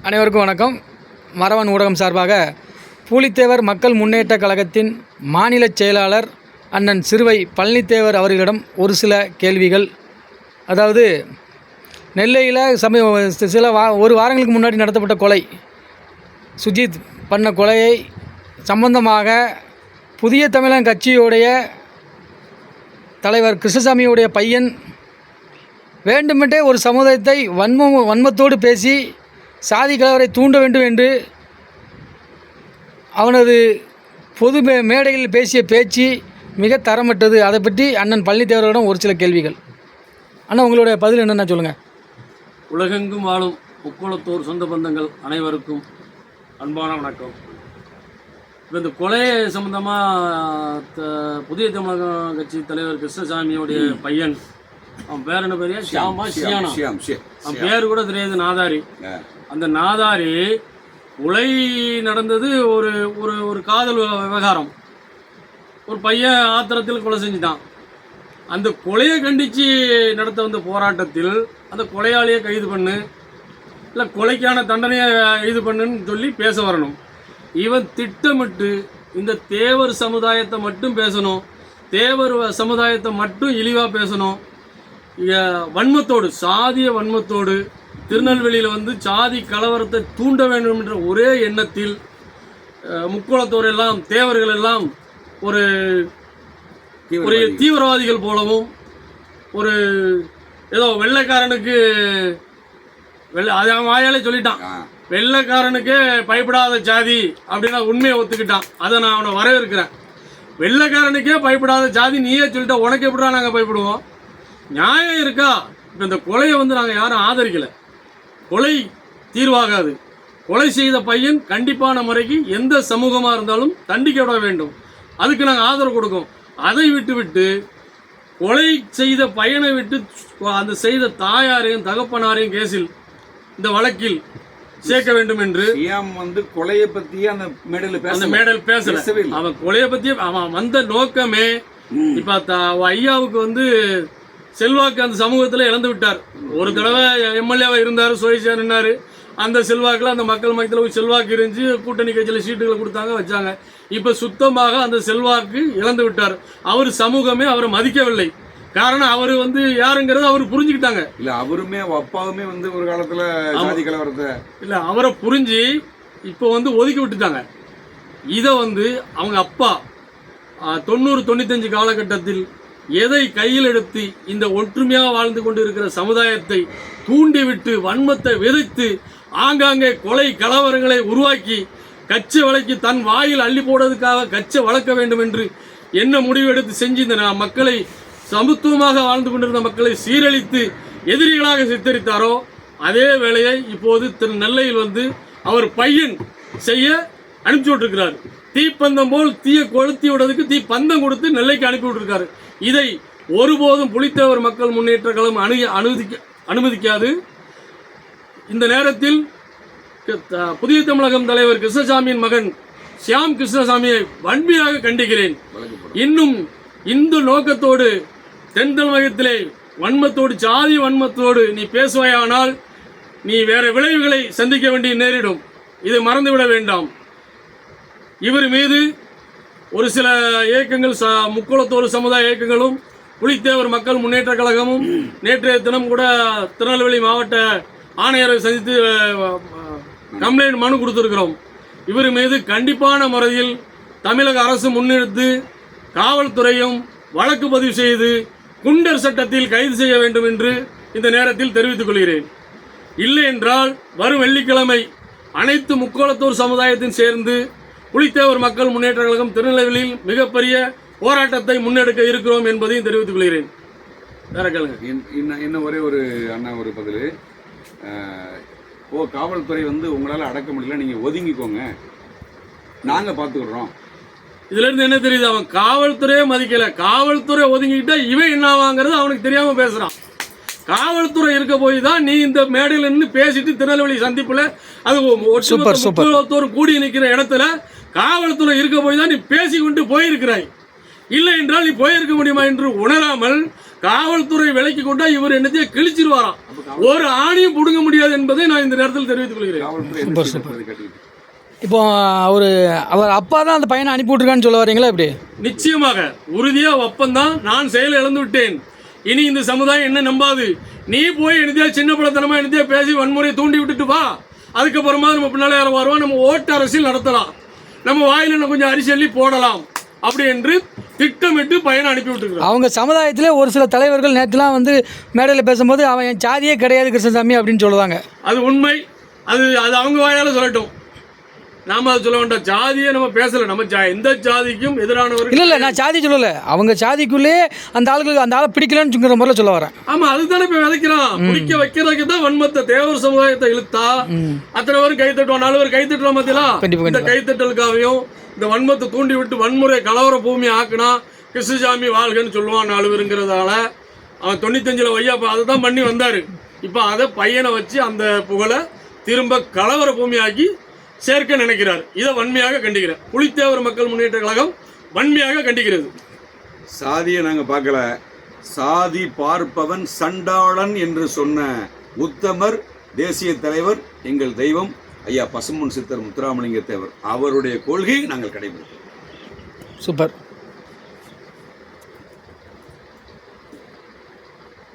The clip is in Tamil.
அனைவருக்கும் வணக்கம். மறவன் ஊடகம் சார்பாக பூலித்தேவர் மக்கள் முன்னேற்ற கழகத்தின் மாநில செயலாளர் அண்ணன் சிறுவை பழனித்தேவர் அவர்களிடம் ஒரு சில கேள்விகள். அதாவது நெல்லையில் ஒரு வாரங்களுக்கு முன்னாடி நடத்தப்பட்ட கொலை, சுஜித் பண்ண கொலையை சம்பந்தமாக புதிய தமிழன் கட்சியுடைய தலைவர் கிருஷ்ணசாமியுடைய பையன் வேண்டுமென்றே ஒரு சமுதாயத்தை வன்மத்தோடு பேசி சாதி கலவரை தூண்ட வேண்டும் என்று அவனது பொது மேடையில் பேசிய பேச்சு மிக தரமற்றது. அதை பற்றி அண்ணன் பழனித்தேவரிடம் ஒரு சில கேள்விகள். அண்ணா, உங்களுடைய பதில் என்னென்னா சொல்லுங்கள். உலகெங்கும் வாழும் முக்கோணத்தோர் சொந்த பந்தங்கள் அனைவருக்கும் அன்பான வணக்கம். இப்போ இந்த கொலை சம்பந்தமாக புதிய தமிழக கட்சி தலைவர் கிருஷ்ணசாமியோடைய பையன், அவன் பேர் என்ன பேர்? அவன் பேர் கூட தெரியாது, நாதாரி. அந்த நாதாரி கொலை நடந்தது ஒரு ஒரு ஒரு காதல் விவகாரம். ஒரு பையன் ஆத்திரத்தில் கொலை செஞ்சுட்டான். அந்த கொலையை கண்டித்து நடத்த வந்த போராட்டத்தில் அந்த கொலையாளியை கைது பண்ணு, இல்லை கொலைக்கான தண்டனையை கைது பண்ணுன்னு சொல்லி பேச வரணும். இவன் திட்டமிட்டு இந்த தேவர் சமுதாயத்தை மட்டும் பேசணும், தேவர் சமுதாயத்தை மட்டும் இழிவாக பேசணும். வன்மத்தோடு, சாதிய வன்மத்தோடு திருநெல்வேலியில் சாதி கலவரத்தை தூண்ட வேண்டும் என்ற ஒரே எண்ணத்தில் முக்கோணத்தோர் எல்லாம், தேவர்கள் எல்லாம் ஒரு ஒரு தீவிரவாதிகள் போலவும், ஒரு ஏதோ வெள்ளைக்காரனுக்கு அவன் வாயாலே சொல்லிட்டான், வெள்ளைக்காரனுக்கே பயப்படாத ஜாதி அப்படின்னா உண்மையை ஒத்துக்கிட்டான். அதை நான் அவனை வரவேற்கிறேன். வெள்ளைக்காரனுக்கே பயப்படாத ஜாதி நீயே சொல்லிட்டா, உனக்கு எப்படிடா நாங்கள் பயப்படுவோம்? நியாயம் இருக்கா? இப்போ இந்த கொலையை நாங்கள் யாரும் ஆதரிக்கலை. கொலை தீர்வாகாது. கொலை செய்த பையன் கண்டிப்பான முறைக்கு எந்த சமூகமாக இருந்தாலும் தண்டிக்கப்பட வேண்டும். அதுக்கு நாங்கள் ஆதரவு கொடுக்கோம். அதை விட்டு கொலை செய்த பையனை விட்டு அந்த செய்த தாயாரையும் தகப்பனாரையும் கேஸில், இந்த வழக்கில் சேர்க்க வேண்டும் என்று கொலையை பத்தி அந்த மேடையில் பேசல. அவன் கொலையை பத்தி அவன் வந்த நோக்கமே, இப்ப ஐயாவுக்கு செல்வாக்கு அந்த சமூகத்தில் இழந்து விட்டார். ஒரு தடவை எம்எல்ஏவா இருந்தார், சுயேட்சையா நின்னாரு. அந்த செல்வாக்கில் அந்த மக்கள் மத்தியில் செல்வாக்கு இருந்துச்சு, கூட்டணி கட்சியில் சீட்டுகளை கொடுத்தாங்க, வச்சாங்க. இப்போ சுத்தமாக அந்த செல்வாக்கு இழந்து விட்டார். அவர் சமூகமே அவரை மதிக்கவில்லை. காரணம் அவர் யாருங்கிறது அவர் புரிஞ்சுக்கிட்டாங்க. இல்ல அவருமே அப்பாவுமே ஒரு காலத்துல ஜாதி கலவரத்தை இல்ல அவரை புரிஞ்சு இப்போ ஒதுக்கி விட்டுட்டாங்க. இதை அவங்க அப்பா 90-95 காலகட்டத்தில் எதை கையில் எடுத்து இந்த ஒற்றுமையாக வாழ்ந்து கொண்டு இருக்கிற சமுதாயத்தை தூண்டிவிட்டு வன்மத்தை விதைத்து ஆங்காங்கே கொலை கலவரங்களை உருவாக்கி கச்சை வழக்கி தன் வாயில் அள்ளி போடுறதுக்காக கச்சை வளர்க்க வேண்டும் என்று என்ன முடிவு எடுத்து செஞ்சு இந்த மக்களை, சமத்துவமாக வாழ்ந்து கொண்டிருந்த மக்களை சீரழித்து எதிரிகளாக சித்தரித்தாரோ, அதே வேளையை இப்போது நெல்லையில் அவர் பையன் செய்ய அனுப்பிச்சு விட்டுருக்கிறார். தீப்பந்தம் போல் தீயை கொளுத்தி விடுறதுக்கு தீப்பந்தம் கொடுத்து நெல்லைக்கு அனுப்பி விட்டுருக்காரு. இதை ஒருபோதும் புலித்தேவர் மக்கள் முன்னேற்ற கழகம் அனுமதிக்காது. இந்த நேரத்தில் புதிய தமிழகம் தலைவர் கிருஷ்ணசாமியின் மகன் ஷியாம் கிருஷ்ணசாமியை வன்மையாக கண்டிக்கிறேன். இன்னும் இந்து நோக்கத்தோடு தென் தமிழகத்திலே வன்மத்தோடு, ஜாதி வன்மத்தோடு நீ பேசுவாயானால் நீ வேற விளைவுகளை சந்திக்க வேண்டிய நேரிடும். இதை மறந்துவிட வேண்டாம். இவர் மீது ஒரு சில இயக்கங்கள், முக்கோணத்தோர் சமுதாய இயக்கங்களும் புலித்தேவர் மக்கள் முன்னேற்ற கழகமும் நேற்றைய தினம் கூட திருநெல்வேலி மாவட்ட ஆணையரை சந்தித்து கம்ப்ளைண்ட் மனு கொடுத்திருக்கிறோம். இவர் மீது கண்டிப்பான முறையில் தமிழக அரசு முன்னெடுத்து காவல்துறையும் வழக்கு பதிவு செய்து குண்டர் சட்டத்தில் கைது செய்ய வேண்டும் என்று இந்த நேரத்தில் தெரிவித்துக் கொள்கிறேன். இல்லை என்றால் வரும் வெள்ளிக்கிழமை அனைத்து முக்கோணத்தோர் சமுதாயத்தின் சேர்ந்து புலித்தேவர் மக்கள் முன்னேற்ற கழகம் திருநெல்வேலியில் மிகப்பெரிய போராட்டத்தை முன்னெடுக்க இருக்கிறோம் என்பதையும் தெரிவித்துக் கொள்கிறேன். வேற கேளுங்க. இன்னும் ஒரே ஒரு அண்ணா ஒரு பதில். காவல்துறை உங்களால் அடக்க முடியல, நீங்க ஒதுங்கிக்கோங்க, நாங்க பாத்துக்கிறோம். இதுல இருந்து என்ன தெரியுது? அவன் காவல்துறையே மதிக்கல. காவல்துறை ஒதுங்கிக்கிட்டா இவன் என்ன ஆவாங்கிறது அவனுக்கு தெரியாம பேசுறான். காவல்துறை இருக்க போய் தான் நீ இந்த மேடையில் நின்று பேசிட்டு திருநெல்வேலி சந்திப்புல அது முக்கோணத்தோர் கூடி நிற்கிற இடத்துல காவல்துறை இருக்க போய் தான் நீ பேசிக்கொண்டு போயிருக்கிறாய். இல்லை என்றால் நீ போயிருக்க முடியுமா என்று உணராமல் காவல்துறை விலைக்கு கொண்டா இவர் என்னத்தையும் கிழிச்சிருவாராம். ஒரு ஆணியும் புடுங்க முடியாது என்பதை நான் இந்த நேரத்தில் தெரிவித்துக் கொள்கிறேன். காவல்துறை என்ன செய்யறது கேட்டீங்க? இப்போ அவர் அப்பா தான் அந்த பையனை அனுப்பி விட்ருக்கான்னு சொல்ல வரீங்களா இப்படி? நிச்சயமாக உறுதியா ஒப்பந்தான். நான் செயல் இழந்து விட்டேன். இனி இந்த சமுதாயம் என்ன நம்பாது. நீ போய் என்னத்தையா சின்ன பழத்தனமா என்னத்தையா பேசி வன்முறையை தூண்டி விட்டுட்டு வா. அதுக்கப்புறமா நம்ம பின்னாலே யாரும் வருவோம், நம்ம ஓட்டு அரசியல் நடத்தலாம், நம்ம வாயில இன்னும் கொஞ்சம் அரிசி அள்ளி போடலாம் அப்படி என்று திட்டமிட்டு பையனை அனுப்பி விட்டுருக்காங்க. அவங்க சமுதாயத்திலே ஒரு சில தலைவர்கள் நேற்றுலாம் வந்து மேடையில் பேசும்போது அவன் என் ஜாதியே கிடையாது கிருஷ்ணசாமி அப்படின்னு சொல்லுவாங்க. அது உண்மை. அது அது அவங்க வாயால சொல்லட்டும். நாம அதை சொல்ல வேண்டாம். ஜாதியை நம்ம பேசல. நம்ம எந்த ஜாதிக்கும் எதிரானவர்கள் இல்லை நான் ஜாதி சொல்லலை. அவங்க ஜாதிக்குள்ளே அந்த ஆளுக்கு அந்த ஆளை பிடிக்கலன்னு சொல்கிற முறையில் சொல்ல வரேன். ஆமா, அதுதானே இப்ப விதைக்கிறான். பிடிக்க வைக்கிறதுக்கு தான் வன்மத்தை தேவர் சமுதாயத்தை இழுத்தா அத்தனை பேரும் கை தட்டுவான். 4 பேர் கை தட்டுவோம் பார்த்தீங்களா? இந்த கைத்தட்டலுக்காகவும் இந்த வன்மத்தை தூண்டி விட்டு வன்முறை கலவர பூமி ஆக்குனா கிருஷ்ணசாமி வாழ்கன்னு சொல்லுவான் 4 பேருங்கிறதால அவன் 95 வையா அதை தான் பண்ணி வந்தாரு. இப்போ அதை பையனை வச்சு அந்த புகழை திரும்ப கலவர பூமி ஆக்கி சேர்க்க நினைக்கிறார். இதை வன்மையாக கண்டிக்கிறேன். புலித்தேவர் மக்கள் முன்னேற்ற கழகம் வன்மையாக கண்டிக்கிறது. சாதியை நாங்கள் பார்க்கல. சாதி பார்ப்பவன் சண்டாளன் என்று சொன்ன உத்தமர், தேசிய தலைவர், எங்கள் தெய்வம் ஐயா பசும்பொன் சித்தர் முத்துராமலிங்க தேவர் அவருடைய கொள்கையை நாங்கள் கடைபிடிக்கிறோம். சூப்பர்.